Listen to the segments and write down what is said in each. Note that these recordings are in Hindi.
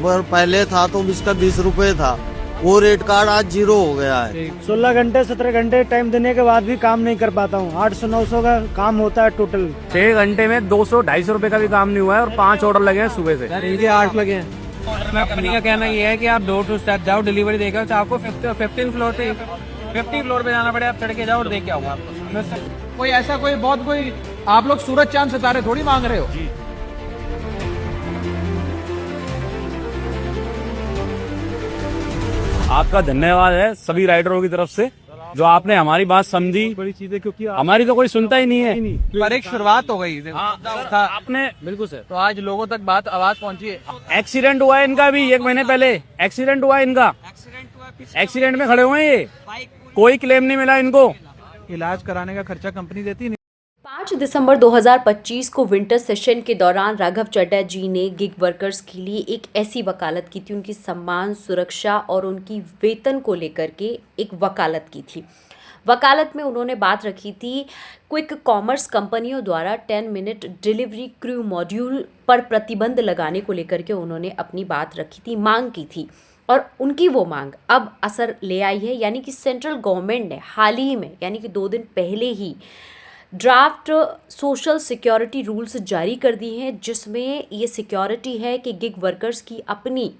पहले था तो इसका 20 रुपए था, वो रेट कार्ड आज 0 हो गया है। 16 घंटे 17 घंटे टाइम देने के बाद भी काम नहीं कर पाता हूँ। 800-900 का काम होता है टोटल। 6 घंटे में 200-250 रुपए का भी काम नहीं हुआ है और 5 ऑर्डर लगे हैं सुबह से। इनके 8 लगे हैं। कंपनी का कहना ये है कि आप डोर टू स्टेप जाओ, डिलीवरी देकर, तो आपको 15 फ्लोर पे 50 फ्लोर पे जाना पड़े, आप चढ़ के जाओ और दे के आओ आपको। कोई ऐसा कोई आप लोग सूरज चांद सितारे थोड़ी मांग रहे हो। आपका धन्यवाद है सभी राइडरों की तरफ से, जो आपने हमारी बात समझी। बड़ी चीज है क्योंकि हमारी तो कोई सुनता ही नहीं है। पर एक शुरुआत हो गई था आपने बिल्कुल सर, तो आज लोगों तक आवाज पहुंची है। एक्सीडेंट हुआ है इनका भी 1 महीने पहले, एक्सीडेंट हुआ है इनका। एक्सीडेंट में खड़े हुए हैं ये, कोई क्लेम नहीं मिला इनको। इलाज कराने का खर्चा कंपनी देती नहीं। 5 दिसंबर 2025 को विंटर सेशन के दौरान राघव चड्ढा जी ने गिग वर्कर्स के लिए एक ऐसी वकालत की थी, उनकी सम्मान, सुरक्षा और उनकी वेतन को लेकर के एक वकालत की थी। वकालत में उन्होंने बात रखी थी क्विक कॉमर्स कंपनियों द्वारा 10 मिनट डिलीवरी क्रू मॉड्यूल पर प्रतिबंध लगाने को लेकर के उन्होंने अपनी बात रखी थी, मांग की थी। और उनकी वो मांग अब असर ले आई है, यानी कि सेंट्रल गवर्नमेंट ने हाल ही में, यानी कि 2 दिन पहले ही ड्राफ्ट सोशल सिक्योरिटी रूल्स जारी कर दिए हैं, जिसमें ये सिक्योरिटी है कि गिग वर्कर्स की अपनी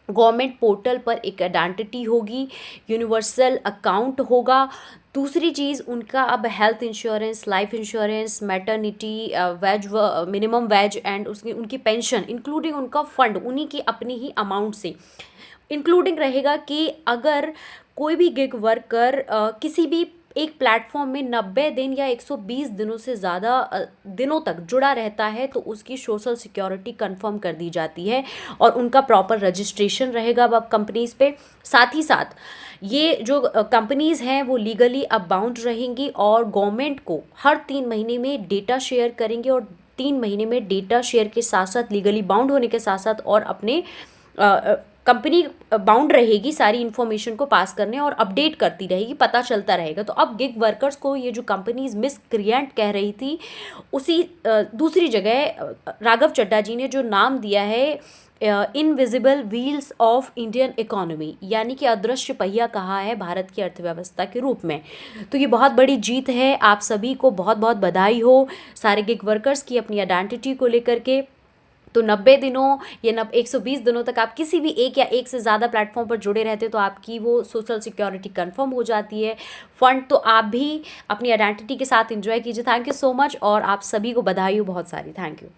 गवर्नमेंट पोर्टल पर एक आइडेंटिटी होगी, यूनिवर्सल अकाउंट होगा। दूसरी चीज़, उनका अब health insurance, life insurance, maternity, wage, minimum wage and उनकी पेंशन, इंक्लूडिंग उनका फंड उन्हीं की अपनी ही अमाउंट से इंक्लूडिंग रहेगा कि अगर कोई भी गिग वर्कर किसी भी एक प्लेटफॉर्म में 90 दिन या 120 दिनों से ज़्यादा दिनों तक जुड़ा रहता है तो उसकी सोशल सिक्योरिटी कंफर्म कर दी जाती है और उनका प्रॉपर रजिस्ट्रेशन रहेगा अब कंपनीज़ पे। साथ ही साथ ये जो कंपनीज़ हैं वो लीगली अब बाउंड रहेंगी और गवर्नमेंट को हर 3 महीने में डेटा शेयर करेंगे और 3 महीने में डेटा शेयर के साथ साथ लीगली बाउंड होने के साथ साथ और अपने कंपनी बाउंड रहेगी सारी इन्फॉर्मेशन को पास करने और अपडेट करती रहेगी, पता चलता रहेगा। तो अब गिग वर्कर्स को ये जो कंपनीज मिसक्रिएंट कह रही थी, उसी दूसरी जगह राघव चड्ढा जी ने जो नाम दिया है invisible wheels of Indian economy, यानी कि अदृश्य पहिया कहा है भारत की अर्थव्यवस्था के रूप में। तो ये बहुत बड़ी जीत है। आप सभी को बहुत बहुत बधाई हो सारे गिग वर्कर्स की अपनी आइडेंटिटी को लेकर के। तो 90 दिनों या 120 दिनों तक आप किसी भी एक या एक से ज़्यादा प्लेटफॉर्म पर जुड़े रहते तो आपकी वो सोशल सिक्योरिटी कंफर्म हो जाती है। फंड तो आप भी अपनी आइडेंटिटी के साथ एंजॉय कीजिए। थैंक यू सो मच और आप सभी को बधाई हो बहुत सारी। Thank you.